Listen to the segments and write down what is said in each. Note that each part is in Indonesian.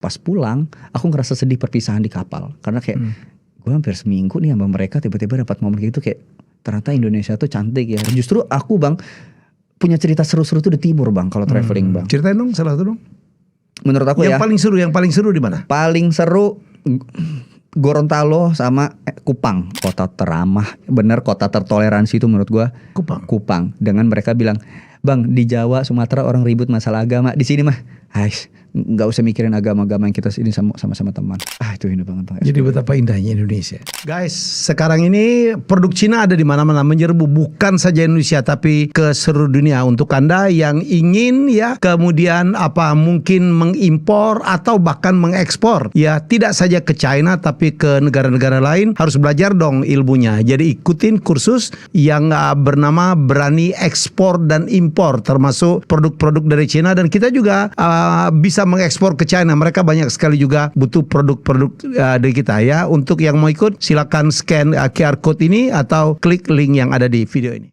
pas pulang aku ngerasa sedih perpisahan di kapal. Karena kayak gue hampir seminggu nih sama mereka, tiba-tiba dapat momen gitu kayak ternyata Indonesia tuh cantik ya. Justru aku bang punya cerita seru-seru tuh di timur bang kalau traveling bang. Ceritain dong salah satu dong. Menurut aku yang paling seru di mana? Paling seru Gorontalo sama Kupang, kota teramah, bener kota tertoleransi itu menurut gua. Kupang. Dengan mereka bilang, bang di Jawa, Sumatera orang ribut masalah agama, di sini mah, nggak usah mikirin agama-agama yang kita ini sama-sama teman. Itu indah banget bang. Jadi betapa indahnya Indonesia. Guys, sekarang ini produk Cina ada di mana-mana menyerbu, bukan saja Indonesia tapi ke seluruh dunia. Untuk Anda yang ingin ya kemudian mungkin mengimpor atau bahkan mengekspor ya, tidak saja ke China tapi ke negara-negara lain, harus belajar dong ilmunya. Jadi ikutin kursus yang bernama Berani Ekspor dan Impor, termasuk produk-produk dari Cina, dan kita juga bisa mengekspor ke China. Mereka banyak sekali juga butuh produk-produk dari kita ya. Untuk yang mau ikut silakan scan QR code ini atau klik link yang ada di video ini.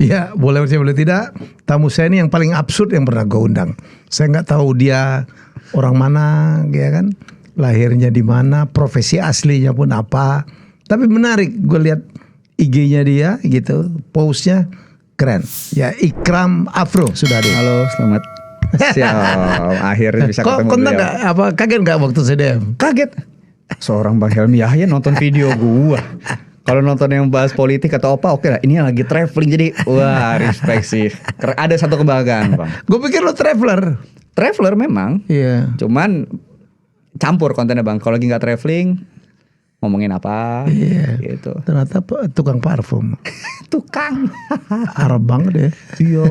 Ya, boleh percaya boleh tidak, tamu saya ini yang paling absurd yang pernah gue undang. Saya nggak tahu dia orang mana, ya kan, lahirnya di mana, profesi aslinya pun apa. Tapi menarik, gue lihat IG-nya dia gitu, post-nya keren. Ya, Ikram Afro sudah ada. Halo, selamat siang. Akhirnya bisa ketemu beliau. Kaget nggak waktu saya DM? Kaget. Seorang Bang Helmi Yahya nonton video gua. Kalau nonton yang bahas politik atau apa, oke lah. Ini lagi traveling, jadi wah respect sih. Ada satu kebanggaan bang. Gue pikir lo traveler. Traveler memang. Iya. Cuman campur kontennya bang. Kalau lagi nggak traveling, ngomongin apa? Iya. Gitu. Ternyata tukang parfum. Tukang. Arab banget ya. Iya.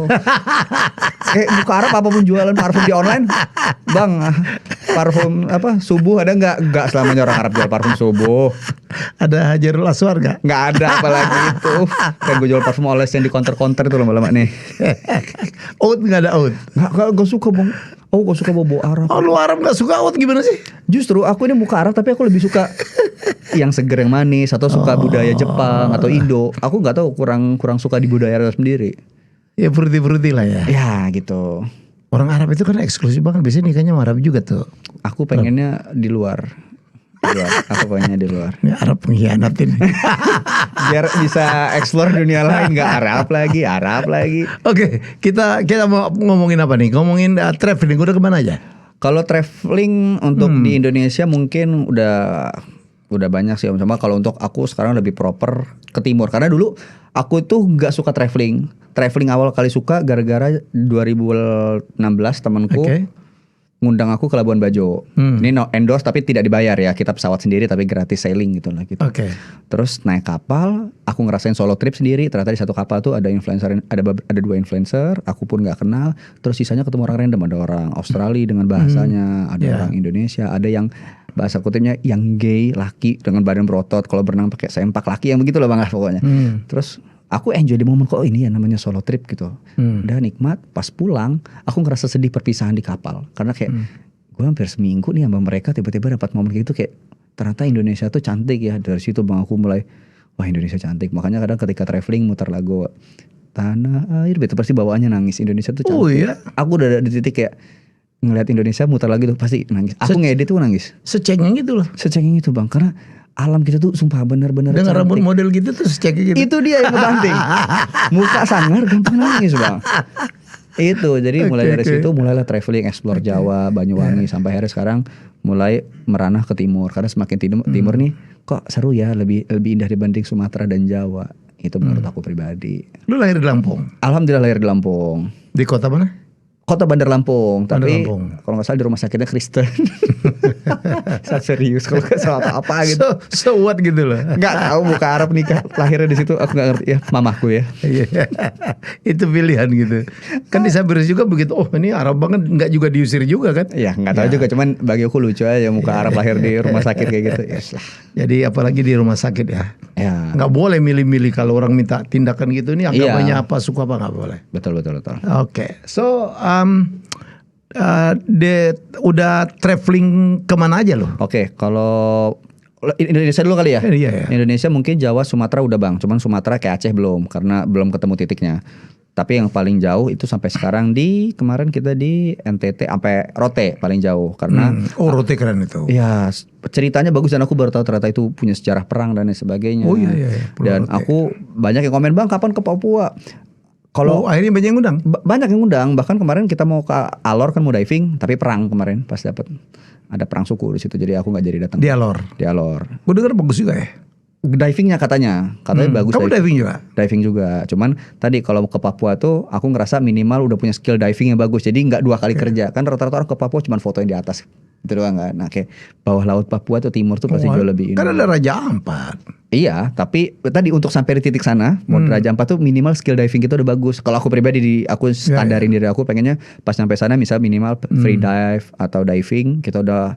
Kayak buka Arab apapun jualan parfum di online, bang. Parfum apa? Subuh ada nggak? Nggak selamanya orang Arab jual parfum subuh. Ada Hajarul Aswar nggak? Nggak ada, apalagi itu. Kayak gue jual parfum oles yang di counter-counter itu lama-lama nih. Oud nggak ada oud? Nggak suka bang. Oh, gue suka bobo Arab. Oh, lu Arab nggak suka oud gimana sih? Justru aku ini muka Arab tapi aku lebih suka yang seger, yang manis, atau suka budaya Jepang atau Indo. Aku nggak tahu, kurang suka di budaya Arab sendiri. Ya fruity lah ya. Ya gitu. Orang Arab itu kan eksklusif banget. Biasanya nikahnya sama Arab juga tuh. Aku pengennya di luar. Aku pengennya di luar. Ini Arab pengkhianat ini. Biar bisa explore dunia lain, nggak Arab lagi. Oke, kita mau ngomongin apa nih? Ngomongin traveling. Udah kemana aja? Kalau traveling untuk di Indonesia mungkin udah banyak sih. Cuma kalau untuk aku sekarang lebih proper ke timur. Karena dulu aku tuh nggak suka traveling. Traveling awal kali suka gara-gara 2016 temanku ngundang aku ke Labuan Bajo. Ini no endorse tapi tidak dibayar ya. Kita pesawat sendiri tapi gratis sailing gitu lah gitu. Terus naik kapal, aku ngerasain solo trip sendiri. Ternyata di satu kapal tuh ada influencer, ada 2 influencer, aku pun nggak kenal. Terus sisanya ketemu orang random, ada orang Australia dengan bahasanya, ada orang Indonesia, ada yang bahasa kutipnya yang gay, laki dengan badan berotot, kalau berenang pakai sempak, laki yang begitu loh bang lah pokoknya. Terus aku enjoy di momen, kok ini ya namanya solo trip gitu. Udah nikmat. Pas pulang aku ngerasa sedih perpisahan di kapal. Karena kayak gue hampir seminggu nih sama mereka, tiba-tiba dapat momen gitu kayak ternyata Indonesia tuh cantik ya. Dari situ bang aku mulai, wah Indonesia cantik. Makanya kadang ketika traveling muter lagu Tanah Air, itu pasti bawaannya nangis. Indonesia tuh cantik. Oh iya. Aku udah ada di titik kayak ngeliat Indonesia muter lagi tuh pasti nangis. Aku ngedit tuh nangis. Secengeng gitu loh. Secengeng itu bang. Karena alam kita tuh sumpah benar-benar cantik. Dengan rambut model gitu tuh secengeng gitu. Itu dia yang penting. Muka sangar gampang nangis bang. Itu jadi mulai dari situ mulailah traveling, explore Jawa, Banyuwangi, sampai akhirnya sekarang mulai meranah ke timur. Karena semakin timur nih kok seru ya, lebih indah dibanding Sumatera dan Jawa. Itu menurut aku pribadi. Lu lahir di Lampung? Alhamdulillah lahir di Lampung. Di kota mana? Kota Bandar Lampung, tapi Lampung. Kalau nggak salah di rumah sakitnya Kristen. Serius kalau nggak salah atau apa gitu. So what gitu loh. Nggak tahu, muka Arab nikah lahirnya di situ, aku nggak ngerti ya, mamaku ya. Itu pilihan gitu. Kan di Sabiris juga begitu. Oh ini Arab banget, nggak juga diusir juga kan? Iya nggak tahu juga, cuman bagi aku lucu aja muka Arab lahir di rumah sakit kayak gitu. Yes lah. Jadi apalagi di rumah sakit ya. Ya. Nggak boleh milih-milih kalau orang minta tindakan gitu. Ini agamanya apa, suka apa, nggak boleh. Betul. Oke. So udah traveling kemana aja loh? Oke, kalau Indonesia dulu kali ya. Iya. Indonesia mungkin Jawa, Sumatera udah bang. Cuman Sumatera kayak Aceh belum, karena belum ketemu titiknya. Tapi yang paling jauh itu sampai sekarang kemarin kita di NTT sampai Rote paling jauh karena Rote keren itu. ya ceritanya bagus dan aku baru tahu ternyata itu punya sejarah perang dan lain sebagainya. Oh iya. Dan Rote. aku banyak yang komen, bang kapan ke Papua? Kalau akhirnya banyak yang undang. Banyak yang undang, bahkan kemarin kita mau ke Alor kan mau diving, tapi perang kemarin pas dapat ada perang suku di situ, jadi aku nggak jadi datang. Di Alor. Gue dengar bagus juga ya. Divingnya katanya bagus. Kamu diving juga? Diving juga. Cuman tadi kalau ke Papua tuh aku ngerasa minimal udah punya skill diving yang bagus. Jadi nggak 2 kali kerja. Kan rata-rata orang ke Papua cuma fotoin di atas. Itu doang kan. Nah kayak bawah laut Papua tuh timur tuh pasti jauh lebih. Kan ada Raja Ampat. Iya, tapi tadi untuk sampai di titik sana, mau Raja Ampat tuh minimal skill diving kita udah bagus. Kalau aku pribadi aku standarin diri aku pengennya pas sampai sana misal minimal free dive atau diving kita udah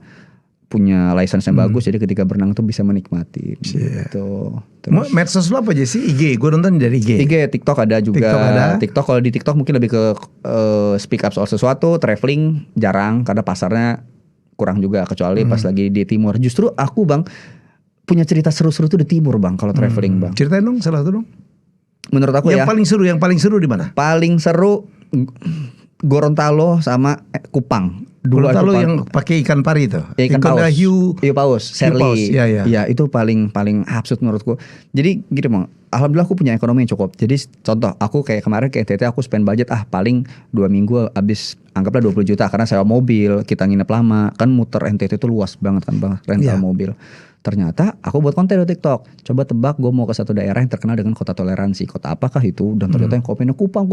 punya license yang bagus, jadi ketika berenang tuh bisa menikmati gitu. Terus medsos lo apa aja sih? IG, gue nonton dari IG. TikTok ada juga. TikTok kalau di TikTok mungkin lebih ke speak up soal sesuatu, traveling jarang karena pasarnya kurang juga kecuali pas lagi di timur. Justru aku bang punya cerita seru-seru tuh di timur bang kalau traveling bang. Ceritain dong salah satu dong. Menurut aku yang paling seru di mana? Paling seru Gorontalo sama Kupang. Gorontalo yang pakai ikan pari itu. Ikan paus. Hiu paus, Serli. Iya. Itu paling absurd menurutku. Jadi gitu bang, alhamdulillah aku punya ekonomi yang cukup. Jadi contoh aku kayak kemarin ke NTT aku spend budget paling 2 minggu habis anggaplah 20 juta karena sewa mobil, kita nginep lama. Kan muter NTT itu luas banget kan bang, rental mobil. Ternyata aku buat konten di TikTok. Coba tebak gue mau ke satu daerah yang terkenal dengan kota toleransi. Kota apakah itu? Dan ternyata yang komennya Kupang.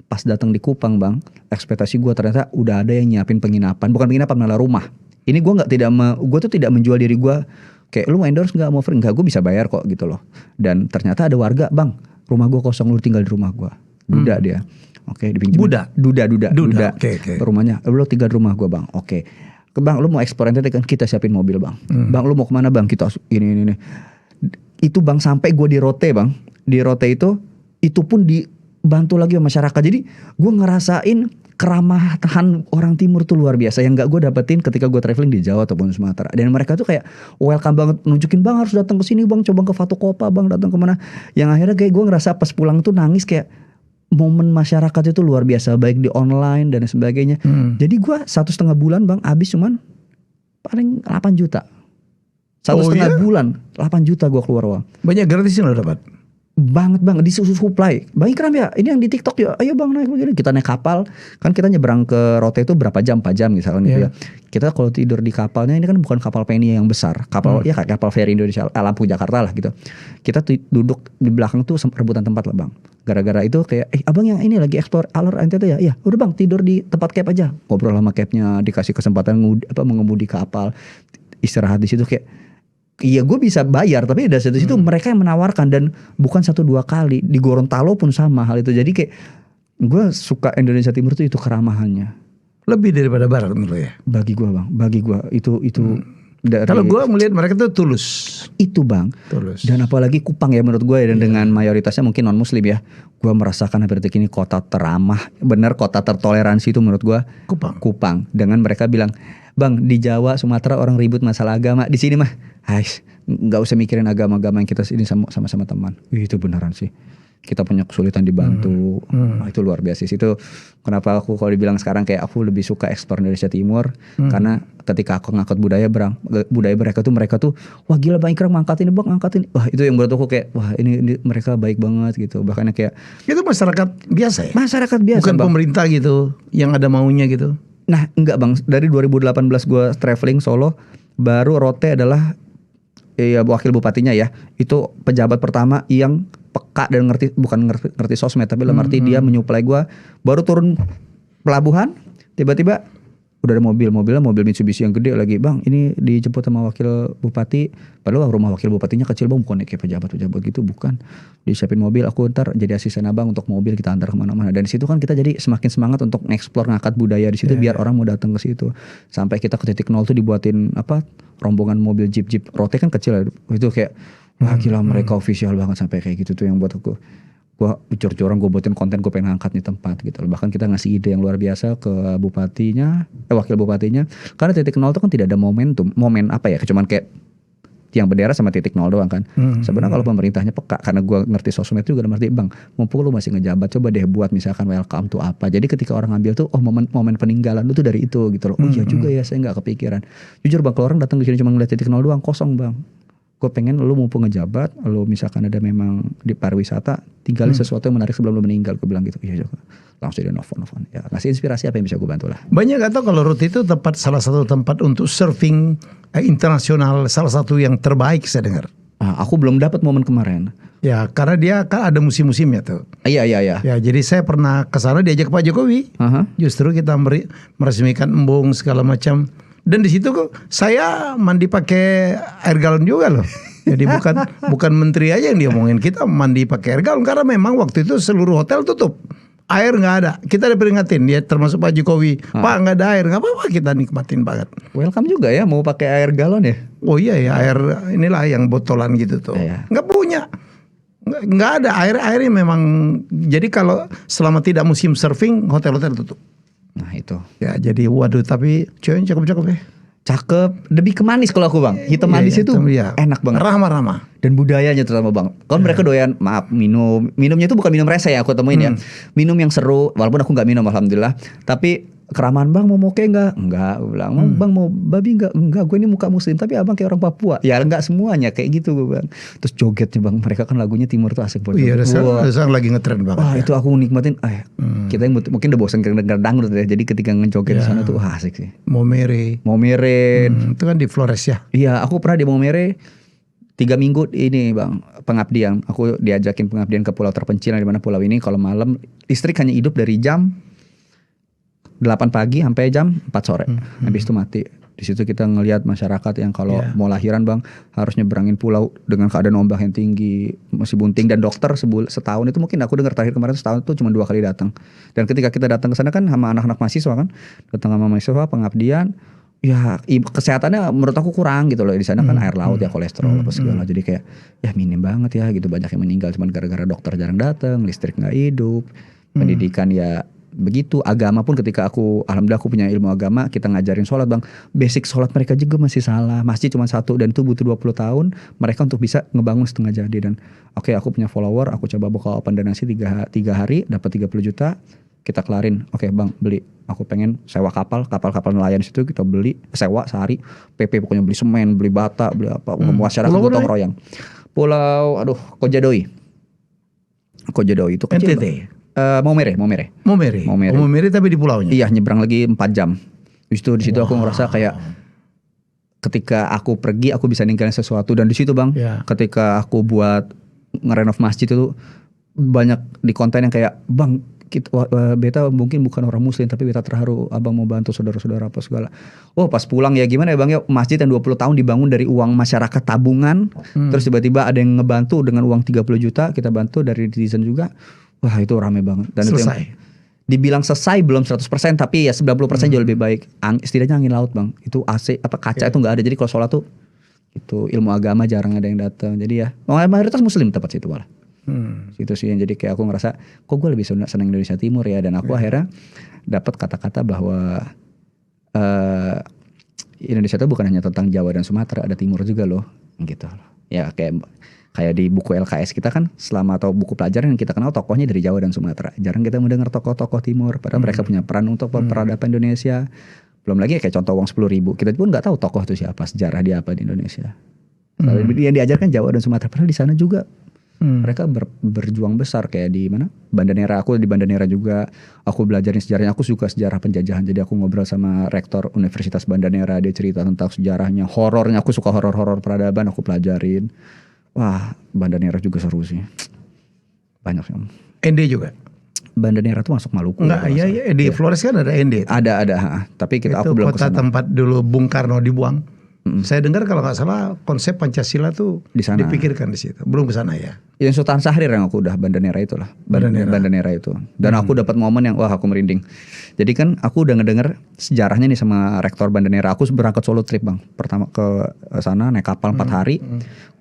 Pas datang di Kupang bang, ekspektasi gue ternyata udah ada yang nyiapin penginapan. Bukan penginapan, malah rumah. Ini gue tuh tidak menjual diri gue. Kayak lu mau endorse nggak, mau free nggak, gue bisa bayar kok gitu loh. Dan ternyata ada warga, bang, rumah gue kosong, lu tinggal di rumah gue. Duda dia. Oke, dipinjemin. Duda. Okay. Rumahnya, lu tinggal di rumah gue bang. Oke. Bang, lu mau ekspor NTT kan kita siapin mobil bang. Bang, lu mau kemana bang? Kita ini. Itu bang sampai gue di Rote bang. Di Rote itu pun dibantu lagi sama masyarakat. Jadi gue ngerasain keramahan orang timur tuh luar biasa yang gak gue dapetin ketika gue traveling di Jawa ataupun Sumatera. Dan mereka tuh kayak welcome banget, nunjukin bang harus datang ke sini bang, coba ke Fatokopa bang, datang kemana. Yang akhirnya kayak gue ngerasa pas pulang tuh nangis kayak momen masyarakat itu luar biasa, baik di online dan sebagainya. Jadi gue 1,5 bulan bang habis cuman paling 8 juta. 1,5 bulan 8 juta gue keluar uang. Banyak gratis yang lo dapat? Banget bang, di susu supply. Bang Ikram ya, ini yang di TikTok ya, ayo bang naik begini. Kita naik kapal, kan kita nyebrang ke Rote itu berapa jam, 4 jam misalnya gitu ya. Kita kalau tidur di kapalnya, ini kan bukan kapal Penny yang besar. Kapal ya kayak kapal feri Indonesia, Lampung Jakarta lah gitu. Kita duduk di belakang tuh rebutan tempat lah bang. Gara-gara itu kayak, abang yang ini lagi eksplor Alor NTT ya? Iya, udah bang tidur di tempat cap aja. Ngobrol sama capnya, dikasih kesempatan mengemudi kapal. Istirahat di situ kayak, iya gue bisa bayar, tapi dari situ mereka yang menawarkan dan bukan 1-2 kali. Di Gorontalo pun sama hal itu. Jadi kayak gue suka Indonesia Timur tuh itu keramahannya. Lebih daripada Barat menurut ya? Bagi gue bang, itu. Kalau gue melihat mereka tuh tulus. Itu bang. Tulus. Dan apalagi Kupang ya menurut gue ya, dan dengan mayoritasnya mungkin non muslim ya. Gue merasakan hampir detik ini kota teramah, benar kota tertoleransi itu menurut gue. Kupang. Dengan mereka bilang, bang di Jawa, Sumatera orang ribut masalah agama, di sini mah, nggak usah mikirin agama-agama yang kita ini sama-sama teman. Itu beneran sih. Kita punya kesulitan dibantu. Itu luar biasa sih. Itu kenapa aku kalau dibilang sekarang kayak aku lebih suka ekspor Indonesia Timur. Karena ketika aku ngangkat budaya mereka tuh wah gila bang Ikram ngangkatin bang, ngangkatin. Wah itu yang buat aku kayak wah ini mereka baik banget gitu. Bahkan kayak itu masyarakat biasa ya? Masyarakat biasa. Bukan bang. Pemerintah gitu yang ada maunya gitu. Nah enggak bang, dari 2018 gue traveling solo, baru Rote adalah wakil bupatinya ya. Itu pejabat pertama yang peka dan ngerti sosmed, tapi dalam arti dia menyuplai gue. Baru turun pelabuhan, tiba-tiba udah ada mobil Mitsubishi yang gede lagi, bang ini dijemput sama wakil bupati. Padahal rumah wakil bupatinya kecil bang, bukan kayak pejabat gitu, bukan. Disiapin mobil, aku ntar jadi asisten abang untuk mobil kita antar kemana-mana. Dan di situ kan kita jadi semakin semangat untuk nge-explore, ngangkat budaya di situ biar orang mau datang ke situ. Sampai kita ke titik 0 tuh dibuatin rombongan mobil jeep Rote kan kecil ya. Itu kayak wah gila mereka official banget sampai kayak gitu tuh yang buat aku. Gue curang, gue buatin konten, gue pengen ngangkat di tempat gitu. Bahkan kita ngasih ide yang luar biasa ke bupatinya, wakil bupatinya. Karena titik 0 itu kan tidak ada momen apa ya, cuman kayak yang bendera sama titik nol doang kan. Sebenarnya kalau pemerintahnya peka, karena gue ngerti sosmed juga, ngerti bang, mumpung lu masih ngejabat, coba deh buat misalkan welcome to apa. Jadi ketika orang ngambil tuh, oh momen peninggalan lu tuh dari itu gitu loh. Oh iya juga ya, saya nggak kepikiran. Jujur bang, kalau orang datang ke sini cuma ngeliat titik nol doang, kosong bang. Gue pengen lu mumpung ngejabat, lu misalkan ada memang di pariwisata, tinggalin sesuatu yang menarik sebelum lu meninggal. Gue bilang gitu, iya juga. Langsung dia nelfon. Ya ngasih inspirasi apa yang bisa gue bantu lah. Banyak gak tahu kalau Ruth itu salah satu tempat untuk surfing internasional, salah satu yang terbaik saya dengar. Aku belum dapat momen kemarin. Ya karena dia kan ada musim-musimnya tuh. Iya. Ya jadi saya pernah ke sana diajak Pak Jokowi. Justru kita meresmikan embung segala macam. Dan di situ saya mandi pakai air galon juga loh. Jadi bukan menteri aja yang diomongin, kita mandi pakai air galon karena memang waktu itu seluruh hotel tutup. Air nggak ada. Kita diperingatin ya, termasuk Pak Jokowi. Pak nggak ada air, nggak apa-apa, kita nikmatin banget. Welcome juga ya, mau pakai air galon ya? Oh iya ya, air inilah yang botolan gitu tuh. Nggak punya. Nggak ada airnya memang. Jadi kalau selama tidak musim surfing, hotel-hotel tutup. Nah itu. Ya jadi waduh, tapi ceweknya cakep-cakep ya. Cakep, lebih ke manis kalau aku bang. Hitam manis itu enak banget. Ramah-ramah. Dan budayanya terutama bang. Kalau mereka doyan, minumnya itu bukan minum rese ya aku temuin ya. Minum yang seru, walaupun aku nggak minum alhamdulillah. Tapi keramahan bang, mau moke nggak? Enggak, gue bilang. Bang mau babi nggak? Enggak, gue ini muka muslim tapi abang kayak orang Papua. Ya nggak semuanya kayak gitu gue bang. Terus jogetnya bang, mereka kan lagunya timur tuh asik banget. Iya, sekarang lagi ngetren banget. Wah itu aku nikmatin. Kita yang mungkin udah bosan denger dangdut ya. Jadi ketika ngejoget di sana tuh asik sih. Momere. Itu kan di Flores ya. Iya, aku pernah di Momere 3 minggu ini bang, pengabdian. Aku diajakin pengabdian ke pulau terpencil, di mana pulau ini kalau malam listrik hanya hidup dari jam 8 pagi sampai jam 4 sore. Habis itu mati. Di situ kita ngelihat masyarakat yang kalau mau lahiran bang harus nyebrangin pulau dengan keadaan ombak yang tinggi, masih bunting, dan dokter setahun itu mungkin aku dengar terakhir kemarin setahun itu cuma 2 kali datang. Dan ketika kita datang ke sana kan sama anak-anak mahasiswa kan, datang sama mahasiswa pengabdian, ya kesehatannya menurut aku kurang gitu loh. Di sana kan air laut ya, kolesterol apa segala. Jadi kayak ya minim banget ya gitu, banyak yang meninggal cuma gara-gara dokter jarang datang, listrik nggak hidup, pendidikan ya begitu. Agama pun ketika alhamdulillah aku punya ilmu agama, kita ngajarin sholat bang, basic sholat mereka juga masih salah, masjid cuma 1 dan itu butuh 20 tahun mereka untuk bisa ngebangun setengah jadi. Dan oke, aku punya follower, aku coba buka open donasi 3 hari dapat 30 juta, kita kelarin. Oke bang, beli, aku pengen sewa kapal nelayan situ, kita beli sewa sehari, PP pokoknya, beli semen, beli bata, beli apa, masyarakat gotong royong. Pulau Kojadoi itu kecil. NTT. Momere tapi di pulaunya. Iya, nyebrang lagi 4 jam. Di situ aku ngerasa kayak ketika aku pergi aku bisa ninggalin sesuatu. Dan di situ bang, ketika aku buat ngerenov masjid itu banyak di konten yang kayak bang, beta mungkin bukan orang muslim tapi beta terharu abang mau bantu saudara-saudara apa segala. Oh pas pulang ya gimana ya bang ya, masjid yang 20 tahun dibangun dari uang masyarakat tabungan, terus tiba-tiba ada yang ngebantu dengan uang 30 juta kita bantu dari netizen juga. Wah itu rame banget. Dan selesai. Itu dibilang selesai belum 100% tapi ya 90% jauh lebih baik. Setidaknya angin laut bang, itu AC kaca itu nggak ada. Jadi kalau sholat tuh itu ilmu agama jarang ada yang datang. Jadi ya mayoritas muslim tempat situ malah. Situ sih yang jadi kayak aku ngerasa kok gue lebih senang Indonesia Timur ya. Dan aku akhirnya dapat kata-kata bahwa Indonesia itu bukan hanya tentang Jawa dan Sumatera, ada Timur juga loh gitu. Ya kayak di buku LKS kita kan selama atau buku pelajaran yang kita kenal tokohnya dari Jawa dan Sumatera. Jarang kita mendengar tokoh-tokoh Timur, padahal mereka punya peran untuk peradaban Indonesia. Belum lagi kayak contoh uang 10.000, kita pun nggak tahu tokoh itu siapa, sejarah dia apa di Indonesia. Yang diajarkan Jawa dan Sumatera, padahal di sana juga mereka berjuang besar. Kayak di mana Banda Nera, aku di Banda Nera juga aku belajarin sejarahnya. Aku suka sejarah penjajahan, jadi aku ngobrol sama rektor Universitas Banda Nera, dia cerita tentang sejarahnya, horornya. Aku suka horor peradaban, aku pelajarin. Wah, Banda Nera juga seru sih. Banyak sih. ND juga. Banda Nera tuh masuk Maluku. Enggak, iya di Flores kan ada ND. Ada. Tapi aku belum kesana. Kota tempat dulu Bung Karno dibuang. Saya dengar kalau nggak salah konsep Pancasila tuh di sana dipikirkan di situ. Belum ke sana ya. Yang Sultan Syahrir yang aku udah Banda Nera itulah. Banda Nera itu. Dan aku dapat momen yang wah aku merinding. Jadi kan aku udah ngedenger sejarahnya nih sama rektor Banda Nera. Aku berangkat solo trip bang. Pertama ke sana naik kapal 4 hari.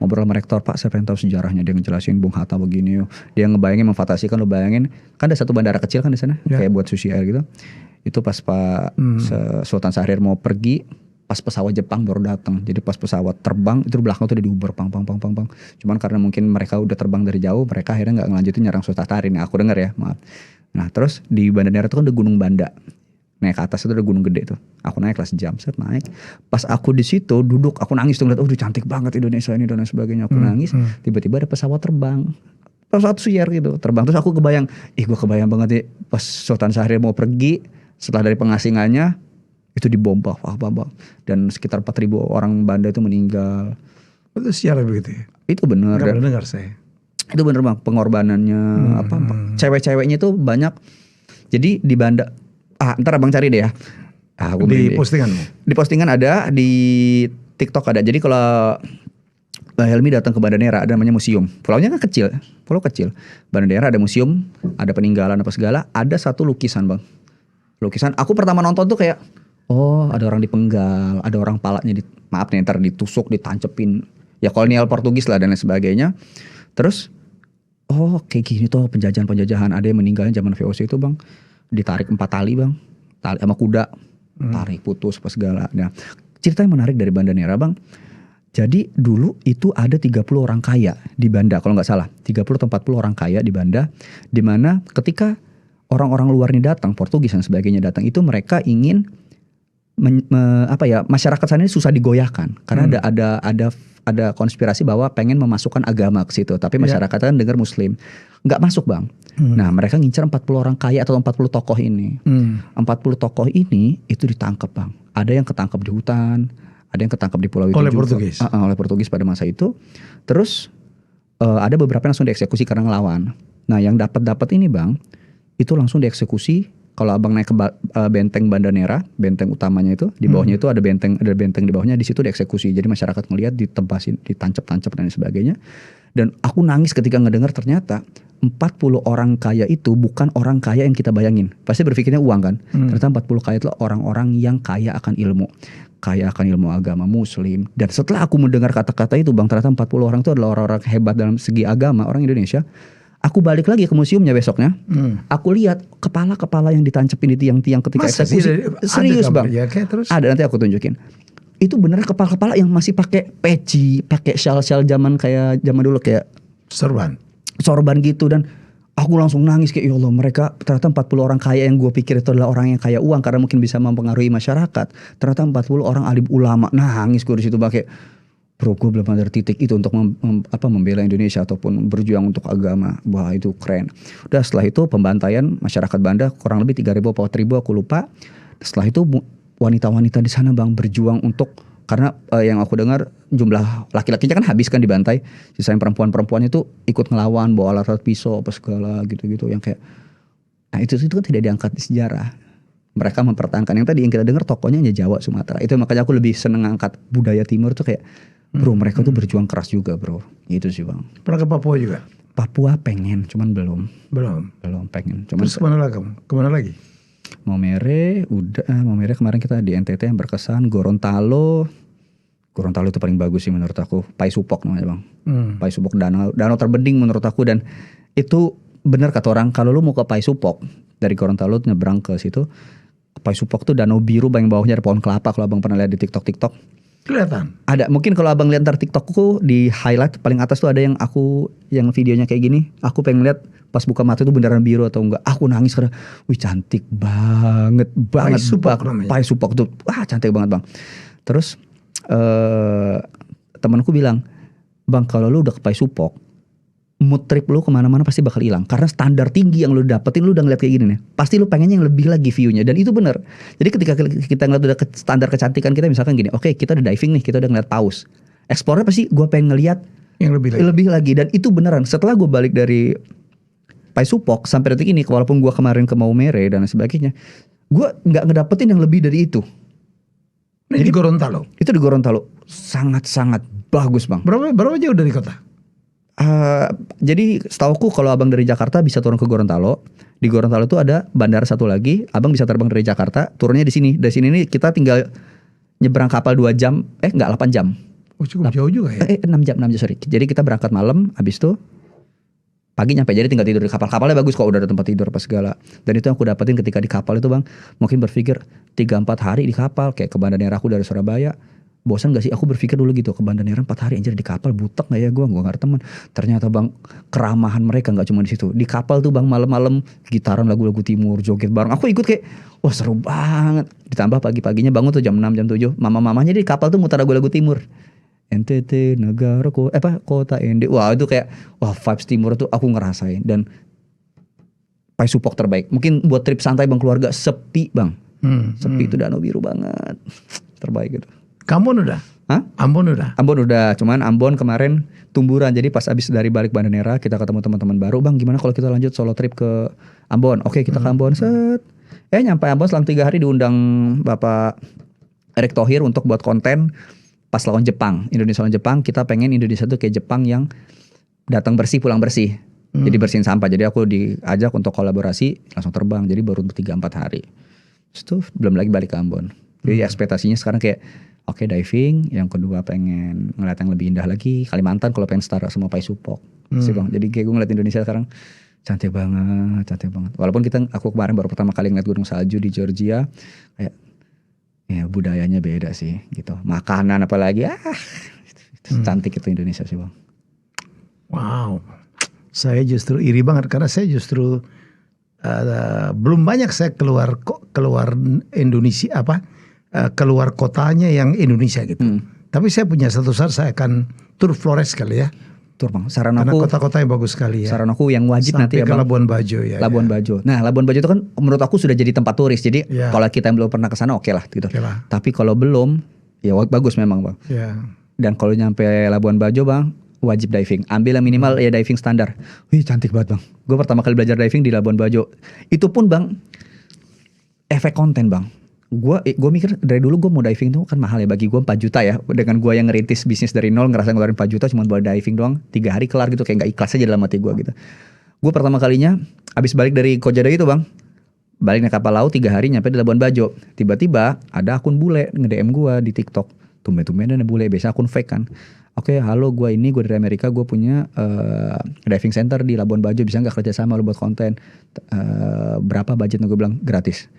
Ngobrol sama rektor, Pak saya pengen tahu sejarahnya. Dia ngejelasin Bung Hatta begini. Dia ngebayangin, memfantasikan, lo bayangin. Kan ada satu bandara kecil kan di sana. Kayak buat sushi air gitu. Itu pas Pak Sultan Syahrir mau pergi. pas pesawat Jepang baru datang. Jadi pas pesawat terbang itu di belakang tuh udah diuber pang. Cuman karena mungkin mereka udah terbang dari jauh, mereka akhirnya nggak ngelanjutin nyerang Sutatari. Nah, aku dengar ya, maaf. Nah, terus di Banda Neira itu kan ada Gunung Banda. Naik ke atas itu ada gunung gede tuh. Aku naik lah sejam, naik. Pas aku di situ duduk, aku nangis tuh ngeliat, cantik banget Indonesia ini dan lain sebagainya. Aku nangis. Tiba-tiba ada pesawat terbang. Pesawat Suyer gitu terbang. Terus aku kebayang, gue kebayang banget nih pas Sultan Syahrir mau pergi setelah dari pengasingannya itu dibom dan sekitar 4.000 orang Banda itu meninggal. Itu sejarah begitu ya? Itu benar. Gak pernah dengar saya. Itu benar bang, pengorbanannya cewek-ceweknya itu banyak. Jadi di Banda, ntar abang cari deh ya. Aku di postinganmu? Di postingan ada, di TikTok ada. Jadi kalau Helmi datang ke Banda Neira ada namanya museum. Pulaunya kan kecil, pulau kecil. Banda Neira ada museum, ada peninggalan apa segala. Ada satu lukisan bang. Lukisan, aku pertama nonton tuh kayak, ada orang dipenggal, ada orang palanya ntar ditusuk, ditancepin. Ya kolonial Portugis lah dan lain sebagainya. Terus, kayak gini tuh penjajahan. Ada yang meninggalnya zaman VOC itu bang. Ditarik 4 tali bang. Tali sama kuda. Tarik putus apa segala. Nah, cerita yang menarik dari Banda Neira bang. Jadi dulu itu ada 30 orang kaya di Banda kalau nggak salah. 30 atau 40 orang kaya di Banda. Dimana ketika orang-orang luar ini datang, Portugis dan sebagainya datang, itu mereka ingin masyarakat sana ini susah digoyahkan karena ada konspirasi bahwa pengen memasukkan agama ke situ, tapi masyarakat kan dengar Muslim, nggak masuk bang. Nah mereka ngincar 40 orang kaya atau 40 tokoh ini. 40 tokoh ini itu ditangkap bang. Ada yang ketangkap di hutan, ada yang ketangkap di pulau itu oleh juga. Portugis. Oleh Portugis pada masa itu. Terus ada beberapa yang langsung dieksekusi karena ngelawan. Nah yang dapat ini bang, itu langsung dieksekusi. Kalau abang naik ke benteng Banda Neira, benteng utamanya itu, di bawahnya itu ada benteng di bawahnya, di situ dieksekusi. Jadi masyarakat ngelihat ditebasin, ditancap-tancap dan sebagainya. Dan aku nangis ketika ngedengar ternyata 40 orang kaya itu bukan orang kaya yang kita bayangin. Pasti berpikirnya uang kan. Ternyata 40 kaya itu orang-orang yang kaya akan ilmu. Kaya akan ilmu agama Muslim. Dan setelah aku mendengar kata-kata itu bang, ternyata 40 orang itu adalah orang-orang hebat dalam segi agama, orang Indonesia. Aku balik lagi ke museumnya besoknya. Aku lihat kepala-kepala yang ditancepin di tiang-tiang ketika eksekusi. Serius bang. Ya, terus? Ada, nanti aku tunjukin. Itu bener kepala-kepala yang masih pakai peci, pakai shawl-shawl zaman dulu kayak sorban gitu. Dan aku langsung nangis kayak, ya Allah, mereka ternyata 40 orang kaya yang gue pikir itu adalah orang yang kaya uang karena mungkin bisa mempengaruhi masyarakat. Ternyata 40 orang alim ulama. Nangis gue di situ pakai, bro, gue belum ada titik itu untuk membela Indonesia ataupun berjuang untuk agama. Wah itu keren. Udah setelah itu pembantaian masyarakat Banda kurang lebih 3.000 atau 4.000 aku lupa. Setelah itu wanita-wanita di sana bang berjuang untuk, karena yang aku dengar jumlah laki-lakinya kan habis kan dibantai. Sisanya perempuan-perempuannya itu ikut ngelawan, bawa alat pisau apa segala gitu-gitu yang kayak, nah itu kan tidak diangkat di sejarah. Mereka mempertahankan yang tadi yang kita dengar tokonya hanya Jawa, Sumatera. Itu makanya aku lebih seneng angkat budaya timur tuh kayak, bro mereka tuh berjuang keras juga bro. Gitu sih bang. Pernah ke Papua juga? Papua pengen, cuman belum pengen. Cuman terus kemana lagi? Maumere kemarin kita di NTT yang berkesan. Gorontalo itu paling bagus sih menurut aku. Paisupok namanya bang. Paisupok danau terbending menurut aku. Dan itu benar kata orang, kalau lu mau ke Paisupok dari Gorontalo nyebrang ke situ, Paisupok tuh danau biru, yang bawahnya ada pohon kelapa. Kalau abang pernah lihat di TikTok kelihatan. Ada, mungkin kalau abang lihat ntar TikTokku di highlight paling atas tuh ada yang videonya kayak gini. Aku pengen lihat pas buka mata itu beneran biru atau enggak. Aku nangis karena, wih cantik banget. Paisupok tuh, wah cantik banget bang. Terus temanku bilang, bang kalau lu udah ke Paisupok, mood trip lu kemana-mana pasti bakal hilang. Karena standar tinggi yang lu dapetin, lu udah ngeliat kayak gini nih, pasti lu pengennya yang lebih lagi view-nya. Dan itu bener. Jadi ketika kita ngeliat udah standar kecantikan kita, misalkan gini, oke, kita udah diving nih, kita udah ngeliat paus, explore pasti gue pengen ngeliat yang lebih lagi. Dan itu beneran. Setelah gue balik dari Paisupok sampai detik ini, walaupun gue kemarin ke Maumere dan sebagainya, gue nggak ngedapetin yang lebih dari itu. Jadi di Gorontalo? Itu di Gorontalo. Sangat-sangat bagus bang. Berapa jauh dari kota? Jadi setauku kalau abang dari Jakarta bisa turun ke Gorontalo. Di Gorontalo itu ada bandara satu lagi. Abang bisa terbang dari Jakarta, turunnya di sini. Dari sini nih kita tinggal nyebrang kapal 2 jam. Enggak 8 jam. Oh cukup jauh juga ya? 6 jam sorry. Jadi kita berangkat malam, habis itu pagi nyampe, jadi tinggal tidur di kapal. Kapalnya bagus kok, udah ada tempat tidur apa segala. Dan itu yang aku dapetin ketika di kapal itu bang, mungkin berpikir 3-4 hari di kapal, kayak ke Banda Neira aku dari Surabaya. Bosan gak sih? Aku berpikir dulu gitu, ke Banda Neira 4 hari anjir di kapal, butek gak ya gue gak ada teman. Ternyata bang, keramahan mereka gak cuma di situ. Di kapal tuh bang, malam-malam gitaran lagu-lagu timur, joget bareng. Aku ikut kayak, wah seru banget. Ditambah pagi-paginya bangun tuh jam 6, jam 7. Mama-mamanya di kapal tuh muter lagu-lagu timur. NTT negara kota ND. Wah itu kayak, wah vibes timur tuh aku ngerasain. Dan Paisupok terbaik. Mungkin buat trip santai bang, keluarga sepi bang. Sepi itu Danau Biru banget. Terbaik gitu. Ambon udah? Hah? Ambon udah? Ambon udah, cuman Ambon kemarin tumburan. Jadi pas abis dari balik Banda Neira kita ketemu teman-teman baru. Bang gimana kalau kita lanjut solo trip ke Ambon? Oke kita ke Ambon, set. Nyampe Ambon selang 3 hari diundang Bapak Erick Thohir untuk buat konten pas lawan Jepang. Indonesia lawan Jepang, kita pengen Indonesia tuh kayak Jepang yang datang bersih pulang bersih. Jadi bersihin sampah. Jadi aku diajak untuk kolaborasi, langsung terbang. Jadi baru 3-4 hari. Terus tuh belum lagi balik ke Ambon. Jadi ekspektasinya sekarang kayak oke, diving, yang kedua pengen ngeliat yang lebih indah lagi, Kalimantan kalau pengen setara sama Paisupok. Sih bang. Jadi kayak gue ngeliat Indonesia sekarang cantik banget. Walaupun aku kemarin baru pertama kali ngeliat gunung salju di Georgia, kayak ya budayanya beda sih gitu. Makanan apalagi cantik itu Indonesia sih bang. Wow, saya justru iri banget karena saya justru belum banyak saya keluar Indonesia keluar kotanya yang Indonesia gitu. Tapi saya punya satu saat saya akan tur Flores kali ya. Tur bang, saran karena aku kota-kota yang bagus sekali ya. Saran aku yang wajib sampai nanti ya bang. ke Labuan Bajo ya. Labuan Bajo. Nah Labuan Bajo itu kan menurut aku sudah jadi tempat turis. Jadi kalau kita yang belum pernah ke sana oke lah gitu. Tapi kalau belum, ya bagus memang bang. Dan kalau nyampe Labuan Bajo bang, wajib diving. Ambil yang minimal ya diving standar. Wih cantik banget bang. Gue pertama kali belajar diving di Labuan Bajo. Itu pun bang, efek konten bang. Gue mikir dari dulu gue mau diving tuh kan mahal ya, bagi gue 4 juta ya. Dengan gue yang ngerintis bisnis dari nol, ngerasa ngeluarin 4 juta cuma buat diving doang, 3 hari kelar gitu, kayak gak ikhlas aja dalam hati gue gitu. Gue pertama kalinya abis balik dari Kojada itu bang, balik naik kapal laut 3 hari nyampe di Labuan Bajo. Tiba-tiba ada akun bule nge-DM gue di TikTok. Tumben-tumben ada bule, biasa akun fake kan. Oke, halo gue dari Amerika, gue punya diving center di Labuan Bajo, bisa gak kerja sama lo buat konten? Berapa budgetnya? Gue bilang gratis.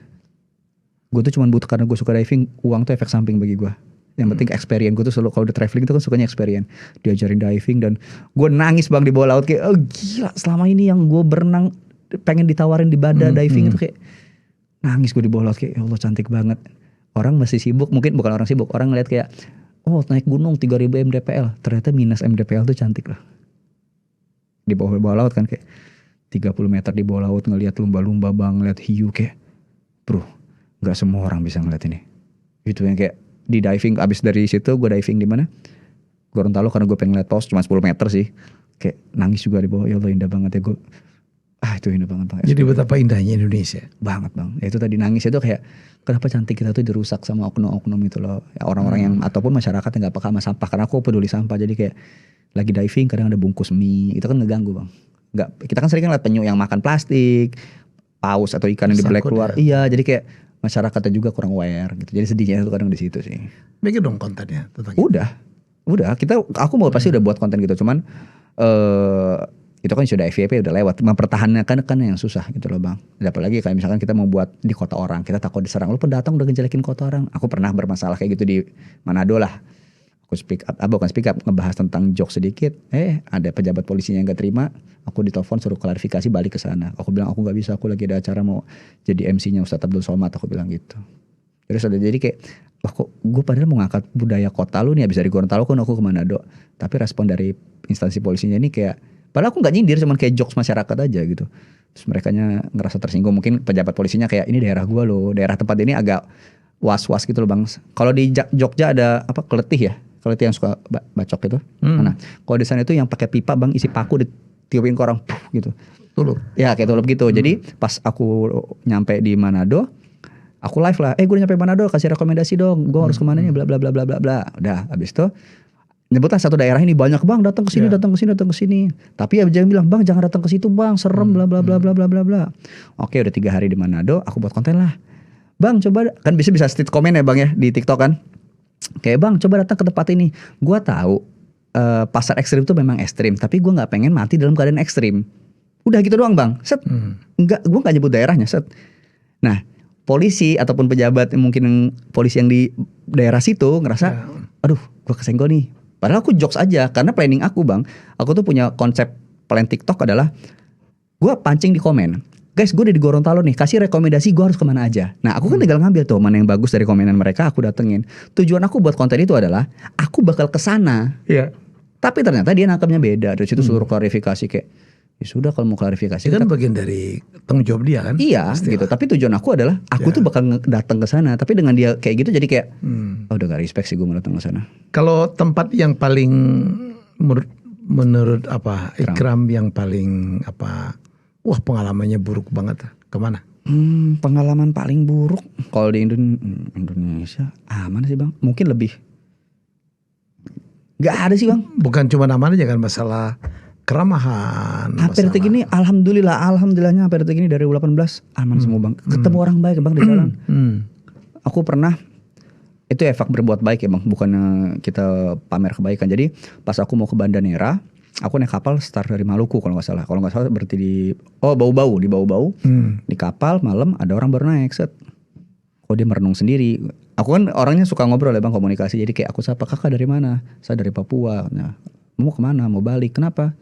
Gue tuh cuma butuh, karena gue suka diving, uang tuh efek samping bagi gue. Yang penting experience. Gue tuh selalu kalau udah traveling itu kan sukanya experience. Diajarin diving dan gue nangis bang di bawah laut kayak, oh gila, selama ini yang gue berenang pengen ditawarin di Bada diving itu kayak nangis gue di bawah laut kayak, ya Allah cantik banget. Orang masih sibuk, mungkin bukan orang sibuk, orang ngeliat kayak, oh naik gunung 3000 mdpl, ternyata minus mdpl tuh cantik loh. Di bawah laut kan kayak 30 meter di bawah laut ngeliat lumba-lumba bang, ngeliat hiu kayak, bro, gak semua orang bisa ngeliat ini. Itu yang kayak di diving, abis dari situ gue diving di mana? Gorontalo, karena gue pengen ngeliat paus cuma 10 meter sih. Kayak nangis juga di bawah, ya Allah indah banget ya gue. Itu indah banget bang. Jadi betapa indahnya Indonesia. Banget bang. Ya itu tadi nangis itu kayak, kenapa cantik kita tuh dirusak sama oknum-oknum itu loh. Ya, orang-orang yang ataupun masyarakat yang gak peka sama sampah. Karena aku peduli sampah, jadi kayak lagi diving kadang ada bungkus mie, itu kan ngeganggu bang. Kita kan sering kan liat penyu yang makan plastik, paus atau ikan yang dibelek keluar. Iya, jadi kayak masyarakatnya juga kurang aware gitu. Jadi sedihnya itu kadang di situ sih. Bikin dong kontennya tentang Udah. Aku mau pasti udah buat konten gitu. Cuman itu kan sudah FYP udah lewat. Mempertahankan kan yang susah gitu loh bang. Apalagi kayak misalkan kita mau buat di kota orang, kita takut diserang. Lu pendatang udah ngejelekin kota orang. Aku pernah bermasalah kayak gitu di Manado lah. Aku bukan speak up, ngebahas tentang jok sedikit. Ada pejabat polisinya yang gak terima. Aku ditelepon suruh klarifikasi, balik ke sana. Aku bilang aku gak bisa, aku lagi ada acara mau jadi MC-nya Ustadz Abdul Somad. Aku bilang gitu. Terus ada jadi kayak, wah kok gue padahal mau ngangkat budaya kota lu nih, habis dari Gorontalo kan aku ke Manado. Tapi respon dari instansi polisinya ini kayak, padahal aku gak nyindir, cuman kayak jokes masyarakat aja gitu. Terus merekanya ngerasa tersinggung. Mungkin pejabat polisinya kayak, ini daerah gue loh, daerah tempat ini agak was-was gitu loh bang. Kalau di Jogja ada apa, keletih ya, keletih yang suka bacok gitu. Nah kalau di sana itu yang pakai pipa bang, isi paku ditiupin ke orang gitu. Tulup. Ya kayak tulup gitu. Jadi pas aku nyampe di Manado, aku live lah. Gue udah nyampe Manado, kasih rekomendasi dong. Gue harus kemana nya, bla bla bla bla bla bla. Udah, habis itu nyebutlah satu daerah ini banyak bang, datang ke sini, datang ke sini. Tapi ya jangan bilang bang, jangan datang ke situ bang, serem bla bla bla bla bla bla bla. Oke, udah 3 hari di Manado, aku buat konten lah. Bang coba, kan bisa state comment ya bang ya di TikTok kan. Kayak bang coba datang ke tempat ini. Gue tahu pasar ekstrim tuh memang ekstrim, tapi gue nggak pengen mati dalam keadaan ekstrim. Udah gitu doang bang. Set. Enggak, gue nggak nyebut daerahnya. Set. Nah, polisi ataupun pejabat mungkin polisi yang di daerah situ ngerasa, aduh, gue kesenggol nih. Padahal aku jokes aja karena planning aku bang. Aku tuh punya konsep plan TikTok adalah gue pancing di komen. Guys, gue udah di Gorontalo nih, kasih rekomendasi gue harus kemana aja. Nah, aku kan tinggal ngambil tuh mana yang bagus dari komenan mereka, aku datengin. Tujuan aku buat konten itu adalah aku bakal kesana. Iya. Tapi ternyata dia nangkapnya beda. Dari situ suruh klarifikasi kayak, ya sudah kalau mau klarifikasi. Itu kan bagian dari tanggung jawab dia kan. Iya, gitu. Tapi tujuan aku adalah aku tuh bakal datang ke sana. Tapi dengan dia kayak gitu jadi kayak, oh udah gak respect sih gue mau datang ke sana. Kalau tempat yang paling menurut apa Ikram yang paling apa, wah pengalamannya buruk banget, kemana? Pengalaman paling buruk kalau di Indonesia aman sih bang. Mungkin lebih nggak ada sih bang. Bukan cuma aman aja kan, masalah keramahan. Sampai detik ini alhamdulillahnya sampai detik ini dari 2018 aman semua bang. Ketemu orang baik bang di jalan. Aku pernah, itu efek berbuat baik ya bang, bukannya kita pamer kebaikan. Jadi pas aku mau ke Banda Neira, aku naik kapal start dari Maluku kalau nggak salah. Kalau nggak salah berarti di Bau-Bau, di kapal malam ada orang baru naik set. Kok dia merenung sendiri. Aku kan orangnya suka ngobrol ya bang, komunikasi. Jadi kayak aku sapa, kakak dari mana? Saya dari Papua. Nah, mau kemana? Mau balik? Kenapa?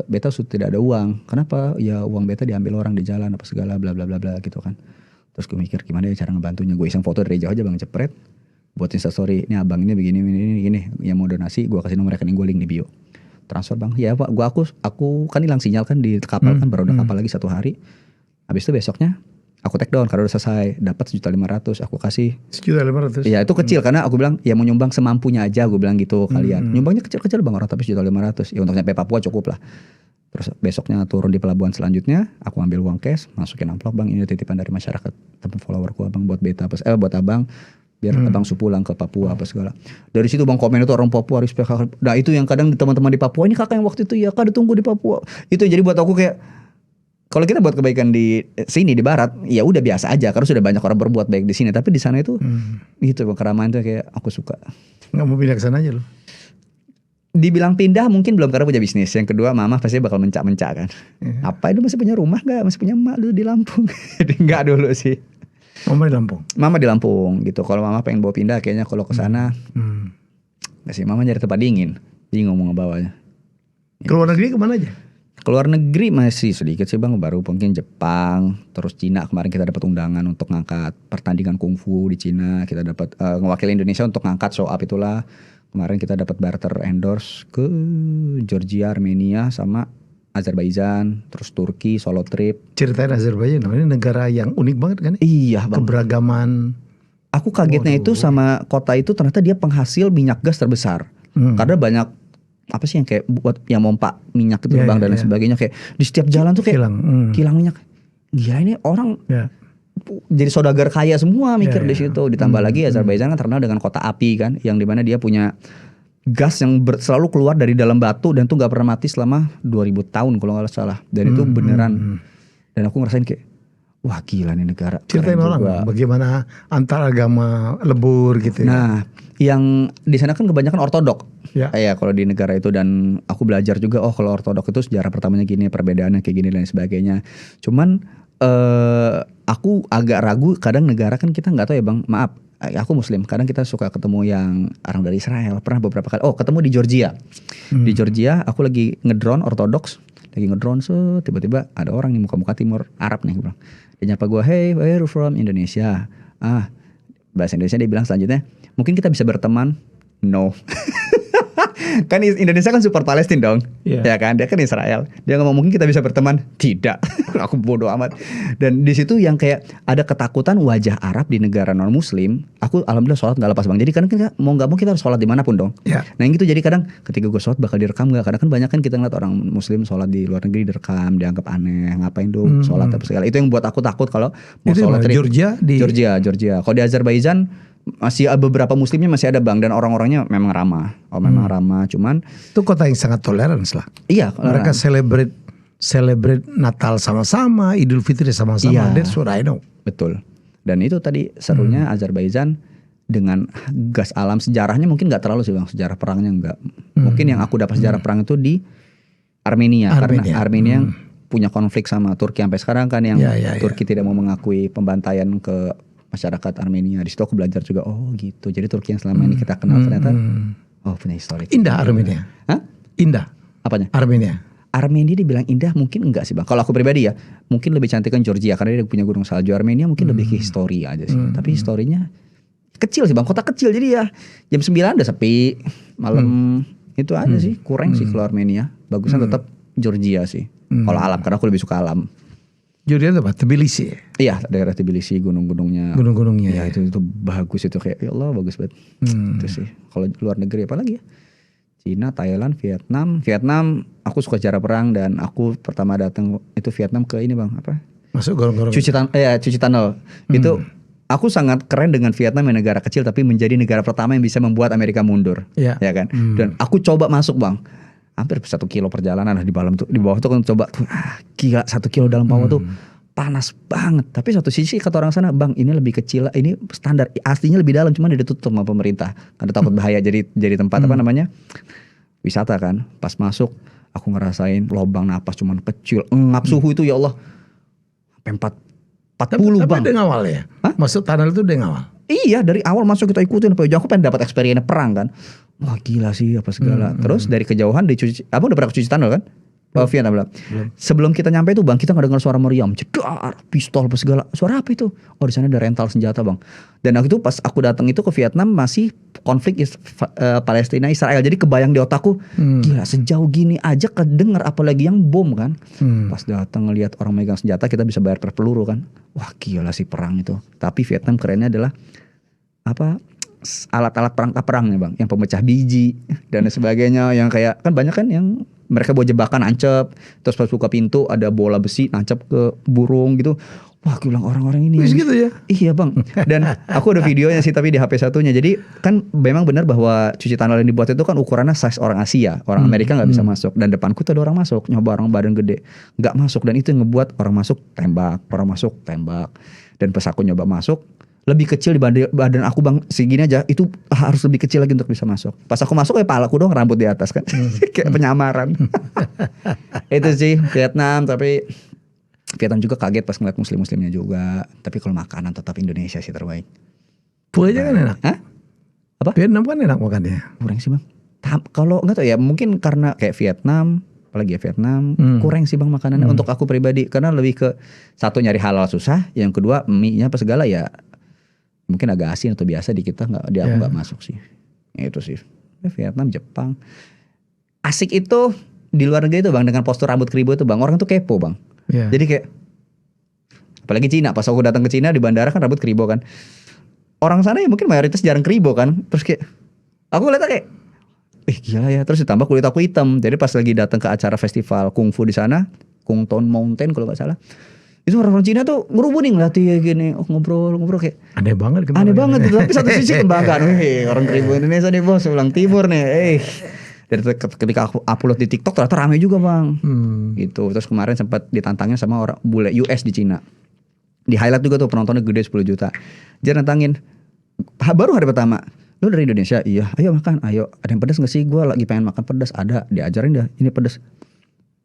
Beta sudah tidak ada uang. Kenapa? Ya uang beta diambil orang di jalan apa segala bla bla bla bla gitu kan. Terus gue mikir gimana ya cara ngebantunya. Gue iseng foto dari jauh aja bang, cepret. Buat Instastory. Ini abang ini begini. Yang mau donasi gue kasih nomor rekening gue, link di bio. Transfer bang. Ya pak, aku kan hilang sinyal kan di kapal kan, baru ada kapal lagi 1 hari. Habis itu besoknya aku take down karena udah selesai, dapat 1.500.000 aku kasih. 1.500.000. Ya itu kecil karena aku bilang ya mau nyumbang semampunya aja, gue bilang gitu kalian. Nyumbangnya kecil-kecil bang, orang tapi 1.500.000. Ya untuk nyampe Papua cukup lah. Terus besoknya turun di pelabuhan selanjutnya, aku ambil uang cash, masukin amplop bang, ini titipan dari masyarakat teman followerku abang buat beta buat abang biar abang pulang ke Papua apa segala. Dari situ bang komen itu orang Papua respect kakak. Nah itu yang kadang teman-teman di Papua, ini kakak yang waktu itu ya kak ditunggu di Papua. Itu jadi buat aku kayak, kalau kita buat kebaikan di sini di barat, ya udah biasa aja karena sudah banyak orang berbuat baik di sini. Tapi di sana itu, gitu bang, keramahan itu kayak aku suka. Nggak mau pindah ke sana aja loh. Dibilang pindah mungkin belum karena punya bisnis. Yang kedua mama pasti bakal mencak-mencak kan. Apa itu masih punya rumah gak? Masih punya emak dulu di Lampung? Jadi enggak dulu sih. Mama di Lampung? Mama di Lampung gitu. Kalau mama pengen bawa pindah kayaknya kalau ke sana. Gak sih, mama nyari tempat dingin. Bingung mau ngebawanya. Keluar negeri kemana aja? Keluar negeri masih sedikit sih bang. Baru mungkin Jepang. Terus Cina, kemarin kita dapat undangan untuk ngangkat pertandingan kungfu di Cina. Kita dapat ngewakili Indonesia untuk ngangkat show up itulah. Kemarin kita dapat barter endorse ke Georgia, Armenia, sama Azerbaijan, terus Turki, solo trip. Ceritain Azerbaijan, ini negara yang unik banget kan? Iya bang. Keberagaman. Aku kagetnya itu sama kota itu ternyata dia penghasil minyak gas terbesar. Karena banyak apa sih yang kayak buat yang mompa minyak itu bang dan lain sebagainya, kayak di setiap jalan tuh kayak kilang minyak. Gila ini orang. Jadi saudagar kaya semua mikir di situ. Ditambah lagi Azerbaijan kan terkenal dengan kota api kan, yang dimana dia punya gas yang selalu keluar dari dalam batu dan tuh nggak pernah mati selama 2000 tahun kalau nggak salah. Dan itu beneran. Dan aku ngerasain kayak, wah gila nih negara. Ceritain orang bagaimana antar agama lebur gitu. Nah, yang di sana kan kebanyakan ortodok. Ya kalau di negara itu, dan aku belajar juga kalau ortodok itu sejarah pertamanya gini, perbedaannya kayak gini dan sebagainya. Cuman aku agak ragu kadang negara kan kita nggak tahu ya bang, maaf aku muslim, kadang kita suka ketemu yang orang dari Israel. Pernah beberapa kali ketemu di Georgia. Di Georgia aku lagi ngedrone ortodoks, tiba-tiba ada orang nih muka-muka timur Arab nih bang. Dia nyapa gue, hey where you from? Indonesia. Bahasa Indonesia dia bilang selanjutnya, mungkin kita bisa berteman. No. Kan Indonesia kan support Palestina dong, ya kan? Dia kan Israel. Dia ngomong mungkin kita bisa berteman, tidak. Aku bodoh amat. Dan di situ yang kayak ada ketakutan wajah Arab di negara non Muslim. Aku alhamdulillah sholat nggak lepas bang. Jadi kadang kita mau nggak mau kita harus sholat dimanapun dong. Nah yang gitu jadi kadang ketika gue sholat bakal direkam nggak? Kadang kan banyak kan kita ngeliat orang Muslim sholat di luar negeri direkam, dianggap aneh, ngapain dong sholat apa segala. Itu yang buat aku takut kalau mau sholat trip. Georgia. Kalau di Azerbaijan masih beberapa muslimnya masih ada bang, dan orang-orangnya memang ramah. Memang ramah, cuman itu kota yang sangat toleransi lah. Iya, mereka celebrate Natal sama-sama, Idul Fitri sama-sama. That's what I know. Betul. Dan itu tadi serunya Azerbaijan dengan gas alam. Sejarahnya mungkin nggak terlalu sih bang, sejarah perangnya nggak. Mungkin yang aku dapat sejarah perang itu di Armenia. Karena Armenia punya konflik sama Turki sampai sekarang kan, yang Turki tidak mau mengakui pembantaian ke masyarakat Armenia. Di situ aku belajar juga, oh gitu. Jadi Turki yang selama ini kita kenal ternyata punya histori. Indah Armenia. Hah? Indah. Apanya? Armenia. Armenia dibilang indah mungkin enggak sih bang. Kalau aku pribadi ya, mungkin lebih cantik kan Georgia karena dia punya gunung salju. Armenia mungkin lebih ke histori aja sih. Tapi historinya kecil sih bang, kota kecil, jadi ya jam 9 udah sepi, malam itu aja sih. Kurang sih kalau Armenia. Bagusan tetap Georgia sih. Kalau alam, karena aku lebih suka alam. Georgia itu apa? Tbilisi. Iya, daerah Tbilisi, gunung-gunungnya. Gunung-gunungnya. Ya itu bagus itu, kayak ya Allah bagus banget. Itu sih. Kalau luar negeri apa lagi ya? Cina, Thailand, Vietnam. Vietnam aku suka cara perang, dan aku pertama datang itu Vietnam ke ini bang, apa? Masuk gorong-gorong. Cuci tunnel. Itu aku sangat keren dengan Vietnam yang negara kecil tapi menjadi negara pertama yang bisa membuat Amerika mundur. Ya kan? Dan aku coba masuk bang. Hampir 1 kilo perjalanan di bawah tuh kan coba tuh, gila 1 kilo dalam bawah tuh panas banget. Tapi satu sisi kata orang sana, bang ini lebih kecil, ini standar aslinya lebih dalam, cuman ditutup sama pemerintah karena takut bahaya jadi tempat apa namanya wisata kan. Pas masuk aku ngerasain lubang napas cuman kecil, ngap suhu itu ya Allah sampai 40 bang. Tapi udah ngawal ya? Masuk tunnel itu udah ngawal? Iya, dari awal masuk kita ikutin sampai ujung. Aku pengen dapat experience perang kan. Wah gila sih apa segala. Terus dari kejauhan abang udah pernah cuci tunnel kan? Vietnam belum. Sebelum kita nyampe itu bang, kita nggak dengar suara meriam, jedar, pistol apa segala. Suara apa itu? Oh di sana ada rental senjata bang. Dan waktu itu pas aku datang itu ke Vietnam masih konflik Palestina Israel. Jadi kebayang di otakku, gila sejauh gini aja kedenger, apalagi yang bom kan. Pas datang ngelihat orang megang senjata, kita bisa bayar per peluru kan. Wah gila sih perang itu. Tapi Vietnam kerennya adalah apa? Alat-alat perang perangnya bang, yang pemecah biji dan sebagainya, yang kayak kan banyak kan yang mereka buat jebakan nancep, terus pas buka pintu ada bola besi nancep ke burung gitu. Wah aku bilang orang-orang ini gitu ya? Iya bang. Dan aku ada videonya sih tapi di HP satunya. Jadi kan memang benar bahwa cuci tunnel yang dibuat itu kan ukurannya size orang Asia, orang Amerika nggak bisa masuk. Dan depanku tuh ada orang masuk, nyoba orang badan gede, nggak masuk. Dan itu yang ngebuat orang masuk tembak, orang masuk tembak. Dan pas aku nyoba masuk, lebih kecil dibanding badan aku bang, segini aja, itu harus lebih kecil lagi untuk bisa masuk. Pas aku masuk ya palaku dong, rambut di atas kan. Kayak penyamaran. Itu sih Vietnam. Tapi Vietnam juga kaget pas ngeliat muslimnya juga. Tapi kalau makanan tetap Indonesia sih terbaik. Buahnya kan enak. Hah? Apa? Vietnam kan enak makannya. Kurang sih bang. Kalau nggak tahu ya, mungkin karena kayak Vietnam, apalagi ya Vietnam, kurang sih bang makanannya untuk aku pribadi. Karena lebih ke satu nyari halal susah, yang kedua mie-nya apa segala ya mungkin agak asin atau biasa di kita nggak, di aku nggak masuk sih. Itu sih. Vietnam, Jepang. Asik itu di luar negeri itu bang, dengan postur rambut keribu itu bang, orang tuh kepo bang. Jadi kayak apalagi Cina, pas aku datang ke Cina di bandara kan rambut keribu kan. Orang sana ya mungkin mayoritas jarang keribu kan. Terus kayak aku lihatnya kayak gila ya. Terus ditambah kulit aku hitam. Jadi pas lagi datang ke acara festival kungfu di sana, Kung Ton Mountain kalau nggak salah, itu orang Cina tuh ngerubung nih ngelatih gini, ngobrol kayak aneh banget gitu. Tapi satu sisi kebanggaan, orang keribu Indonesia nih bos, ulang timur nih. Dan ketika aku upload di TikTok ternyata ramai juga bang. Gitu. Terus kemarin sempat ditantangin sama orang bule US di Cina. Di highlight juga tuh penontonnya gede 10 juta. Dia nantangin, baru hari pertama, lu dari Indonesia? Iya. Ayo makan, ayo. Ada yang pedas gak sih? Gue lagi pengen makan pedas. Ada, diajarin dah. Ini pedas.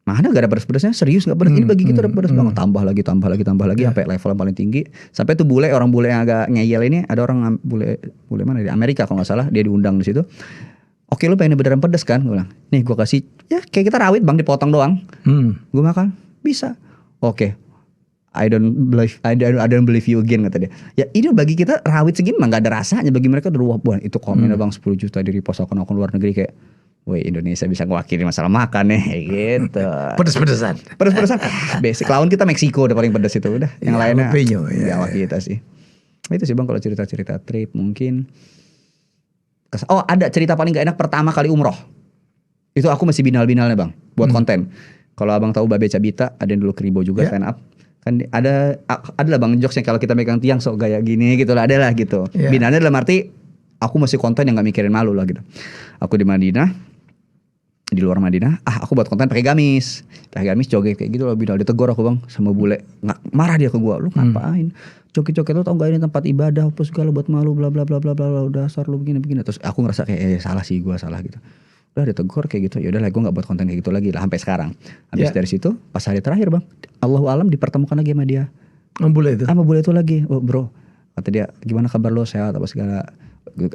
Mana gak ada pedas-pedasnya, serius gak pedas. Ini bagi kita ada pedas banget. Tambah lagi sampai level yang paling tinggi. Sampai tuh orang bule yang agak ngeyel ini, ada orang bule mana di Amerika kalau nggak salah, dia diundang di situ. Oke, lu pengen beneran pedas kan? Gue bilang, nih gue kasih, ya kayak kita rawit bang, dipotong doang. Gue makan, bisa. Oke. I don't believe you again kata dia. Ya ini bagi kita rawit segini mah gak ada rasanya, bagi mereka udah wah itu komennya bang 10 juta di repost akun luar negeri kayak, woi Indonesia bisa ngewakili masalah makan nih gitu. Pedes-pedesan. Basic lawan kita Meksiko udah paling pedes itu udah. Yang lainnya ya kita sih. Itu sih bang kalau cerita-cerita trip mungkin. Oh ada cerita paling gak enak pertama kali umroh. Itu aku masih binal-binalnya bang, buat konten. Kalau abang tahu Babe Cabita, ada yang dulu Kribo juga stand up. Kan ada bang jokes yang kalau kita megang tiang sok gaya gini gitu lah, ada lah gitu. Binalnya dalam arti aku masih konten yang gak mikirin malu lah gitu. Aku di Madinah, di luar Madinah, aku buat konten pakai gamis joget kayak gitu loh. Binal ditegur aku bang sama bule, nggak marah dia ke gua, lu ngapain joget-joget, lu tau gak ini tempat ibadah apa segala buat malu bla bla bla bla bla, dasar lu begini. Terus aku ngerasa kayak salah sih gua salah gitu. Udah ditegur kayak gitu, ya udah lah gue nggak buat konten kayak gitu lagi lah sampai sekarang. Habis dari situ pas hari terakhir bang, Allahu alam dipertemukan lagi sama dia. Bule itu. Sama bule itu lagi, oh, bro, kata dia gimana kabar lo, sehat apa segala.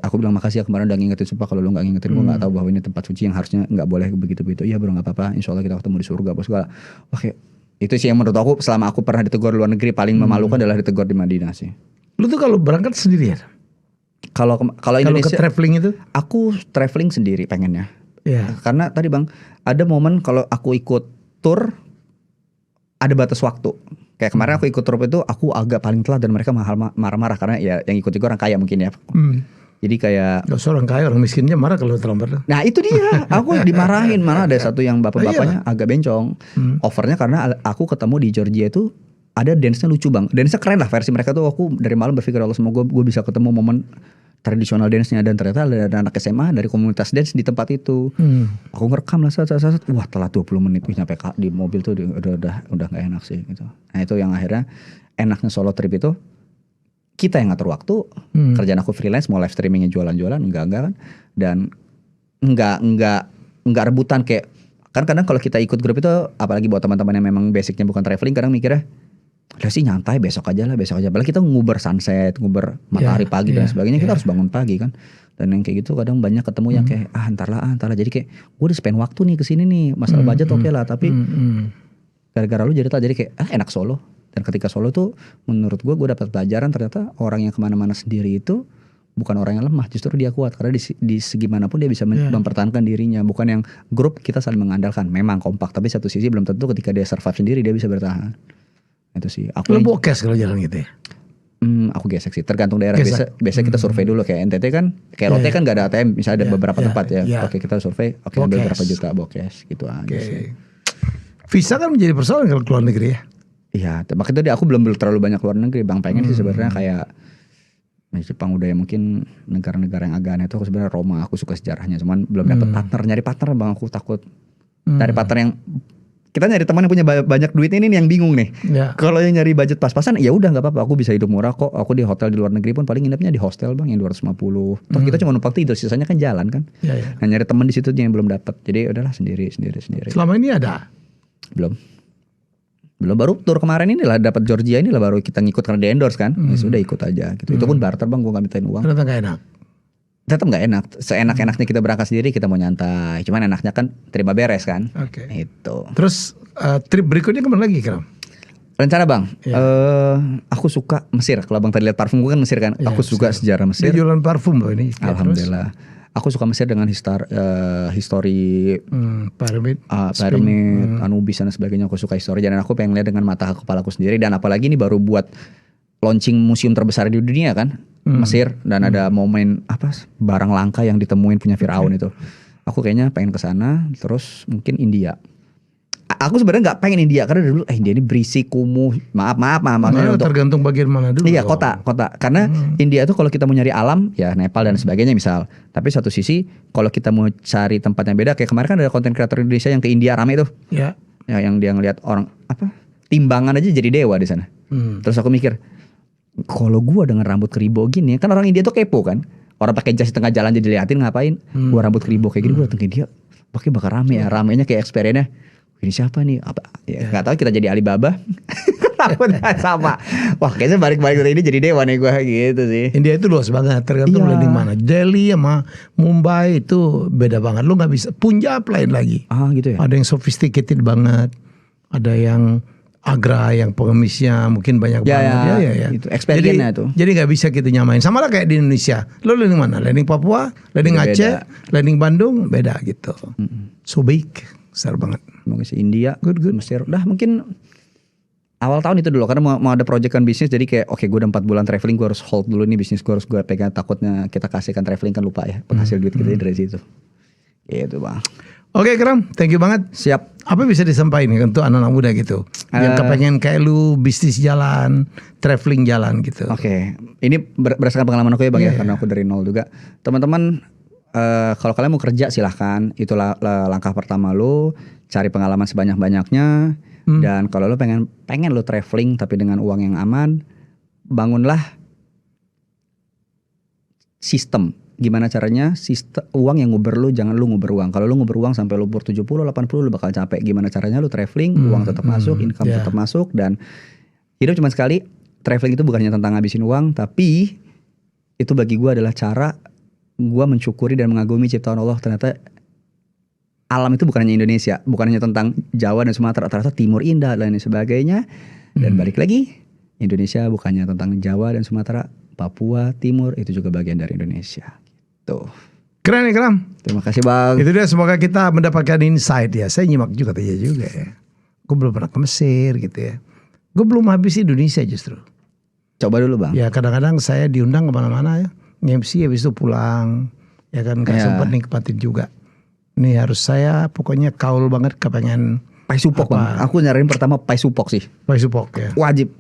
Aku bilang makasih ya kemarin udah ngingetin, sumpah kalau lo nggak ngingetin gue nggak tahu bahwa ini tempat suci yang harusnya nggak boleh begitu. Iya bro, nggak apa-apa, insya Allah kita ketemu di surga apa segala. Oke, itu sih yang menurut aku selama aku pernah ditegur di luar negeri paling memalukan adalah ditegur di Madinah sih. Lu tuh kalau berangkat sendiri ya? Kalau Indonesia, ke traveling itu? aku traveling sendiri pengennya. Ya. Karena tadi bang, ada momen kalau aku ikut tour ada batas waktu. Kayak kemarin aku ikut tour itu aku agak paling telat dan mereka marah-marah karena ya yang ikut juga orang kaya mungkin ya. Jadi kayak gak usah orang kaya, orang miskinnya marah kalau terlambat. Nah itu dia, aku dimarahin. Malah ada satu yang bapak-bapaknya agak bencong. Overnya karena aku ketemu di Georgia itu ada dance-nya lucu bang. Dance-nya keren lah versi mereka tuh. Aku dari malam berpikir Allah semoga gue bisa ketemu momen tradisional dance-nya. Dan ternyata ada anak SMA dari komunitas dance di tempat itu. Aku ngerekam lah saat. Wah telat 20 menit nyampe di mobil tuh udah gak enak sih gitu. Nah itu yang akhirnya enaknya solo trip itu kita yang ngatur waktu. Kerjaan aku freelance, mau live streamingnya jualan-jualan enggak kan. Dan enggak rebutan kayak kan kadang kalau kita ikut grup itu apalagi buat teman-teman yang memang basicnya bukan traveling kadang mikirnya udah sih nyantai besok aja. Apalagi kita nguber sunset, nguber matahari pagi dan sebagainya, kita harus bangun pagi kan. Dan yang kayak gitu kadang banyak ketemu yang kayak entar lah. Jadi kayak gue udah spend waktu nih kesini nih, masalah budget oke lah, tapi gara-gara lu jadi kayak enak solo. Dan ketika solo tuh menurut gue dapat pelajaran ternyata orang yang kemana-mana sendiri itu bukan orang yang lemah, justru dia kuat karena di segi manapun dia bisa mempertahankan dirinya. Bukan yang grup kita saling mengandalkan, memang kompak tapi satu sisi belum tentu ketika dia survive sendiri dia bisa bertahan. Itu sih. Lu bokes kalau jalan gitu ya? Aku gesek sih, tergantung daerah. Biasa kita survei dulu kayak NTT kan, kayak Lotte kan gak ada ATM, misalnya ada beberapa tempat ya. Oke kita survei, ambil berapa juta bokes gitu aja sih. Visa kan menjadi persoalan kalau keluar negeri ya? Iya, makanya tadi aku belum terlalu banyak keluar negeri bang. Pengen sih sebenarnya kayak Jepang udah ya mungkin negara-negara yang agak aneh itu. Aku sebenarnya Roma, aku suka sejarahnya, cuman belum dapat partner. Nyari partner bang, aku takut cari partner yang kita nyari teman yang punya banyak duit ini nih yang bingung nih. Kalau yang nyari budget pas-pasan ya udah nggak apa-apa, aku bisa hidup murah kok. Aku di hotel di luar negeri pun paling nginepnya di hostel bang yang 250. Toh kita cuma numpang tidur, sisanya kan jalan kan. Nah nyari teman di situ yang belum dapat. Jadi udahlah sendiri. Selama ini ada? Belum baru tur kemarin ini lah dapat Georgia ini lah baru kita ngikut karena di endorse kan. Ya sudah ikut aja gitu. Itu pun barter bang, gue nggak mintain uang. Ternyata nggak enak. Tetap nggak enak. Seenak-enaknya kita berangkat sendiri kita mau nyantai. Cuman enaknya kan terima beres kan. Itu. Terus trip berikutnya kemana lagi Kram? Rencana bang, aku suka Mesir. Kalau bang tadi lihat parfum gue kan Mesir kan. Aku suka sejarah Mesir. Dia jualan parfum loh ini. Alhamdulillah. Aku suka Mesir dengan histori Pyramid, Anubis dan sebagainya. Aku suka histori dan aku pengen lihat dengan mata kepalaku sendiri. Dan apalagi ini baru buat launching museum terbesar di dunia kan, Mesir. Dan ada momen barang langka yang ditemuin punya Firaun itu. Aku kayaknya pengen ke sana. Terus mungkin India. Aku sebenarnya nggak pengen India karena dulu India ini berisik, kumuh. Maaf. Tergantung bagian mana dulu. Iya kota. Karena India itu kalau kita mau nyari alam ya Nepal dan sebagainya misal. Tapi satu sisi kalau kita mau cari tempat yang beda kayak kemarin kan ada konten kreator Indonesia yang ke India rame tuh. Ya yang dia ngeliat orang timbangan aja jadi dewa di sana. Terus aku mikir kalau gua dengan rambut keribo gini kan orang India tuh kepo kan. Orang pakai jas di tengah jalan jadi liatin ngapain. Gua rambut keribo kayak gini gua datang ke India. Pakai bakal rame ya. Ramenya kayak experience-nya. Ini siapa nih? Nggak tahu kita jadi Alibaba. Sama. Wah kayaknya balik-balik dari ini jadi dewa nih gue gitu sih. India itu luas banget. Tergantung landing mana. Delhi sama Mumbai itu beda banget. Lu nggak bisa. Punjab lain lagi. Gitu ya. Ada yang sophisticated banget. Ada yang Agra yang pengemisnya mungkin banyak banget. Ya. Itu experience-nya tuh. Jadi nggak bisa kita nyamain. Sama lah kayak di Indonesia. Lu landing mana? Landing Papua, landing Aceh, landing Bandung, beda gitu. So big, besar banget. Mungkin si India, good. Mesir. Udah mungkin awal tahun itu dulu karena mau ada proyekan bisnis jadi kayak oke, gue udah 4 bulan traveling, gue harus hold dulu nih bisnis gue harus gue pegang, takutnya kita kasihkan traveling kan lupa ya penghasil duit kita dari situ. Gitu bang. Oke Kram, thank you banget. Siap. Apa bisa disampaikan untuk anak-anak muda gitu yang kepengen kayak lu bisnis jalan, traveling jalan gitu? Oke. Ini berdasarkan pengalaman aku ya bang ya karena aku dari nol juga. Teman-teman kalau kalian mau kerja silahkan, itulah langkah pertama lu. Cari pengalaman sebanyak-banyaknya. Dan kalau lo pengen lo traveling tapi dengan uang yang aman, bangunlah sistem gimana caranya sistem uang yang nguber lu, jangan lu nguber uang. Kalau lu nguber uang sampai lu umur 70, 80 lu bakal capek. Gimana caranya lu traveling, uang tetap masuk, income tetap masuk, dan hidup cuma sekali. Traveling itu bukan hanya tentang ngabisin uang, tapi itu bagi gue adalah cara gue mensyukuri dan mengagumi ciptaan Allah. Ternyata alam itu bukan hanya Indonesia, bukan hanya tentang Jawa dan Sumatera, ternyata Timur Indah dan lain sebagainya. Dan balik lagi, Indonesia bukannya tentang Jawa dan Sumatera, Papua Timur itu juga bagian dari Indonesia. Tuh. Keren ya Kram. Terima kasih Bang. Itu dia, semoga kita mendapatkan insight ya. Saya nyimak juga tadi juga ya. Gue belum pernah ke Mesir gitu ya. Gue belum habis Indonesia justru. Coba dulu Bang. Ya kadang-kadang saya diundang kemana-mana ya. Nge-MC habis itu pulang. Ya kan gak sempat nikmatin juga. Nih harus saya pokoknya kaul banget kepengen Pai Supok Bang. Aku nyariin pertama Pai Supok sih. Pai Supok ya. Wajib.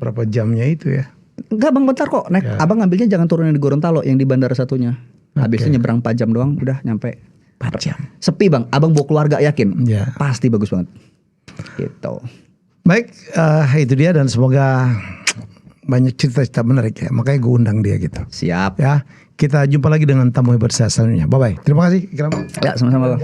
Berapa jamnya itu ya? Enggak Bang, bentar kok. Naik, abang ngambilnya jangan turunin di Gorontalo, yang di bandara satunya. Habis itu nyebrang 4 jam doang udah nyampe. 4 jam. Sepi Bang. Abang bawa keluarga yakin? Ya. Pasti bagus banget. Gitu. Baik, itu dia, dan semoga banyak cerita-cerita menarik ya. Makanya gue undang dia gitu. Siap. Ya, kita jumpa lagi dengan tamu hebat saya selanjutnya. Bye bye. Terima kasih Ikram. Ya, sama-sama Bang.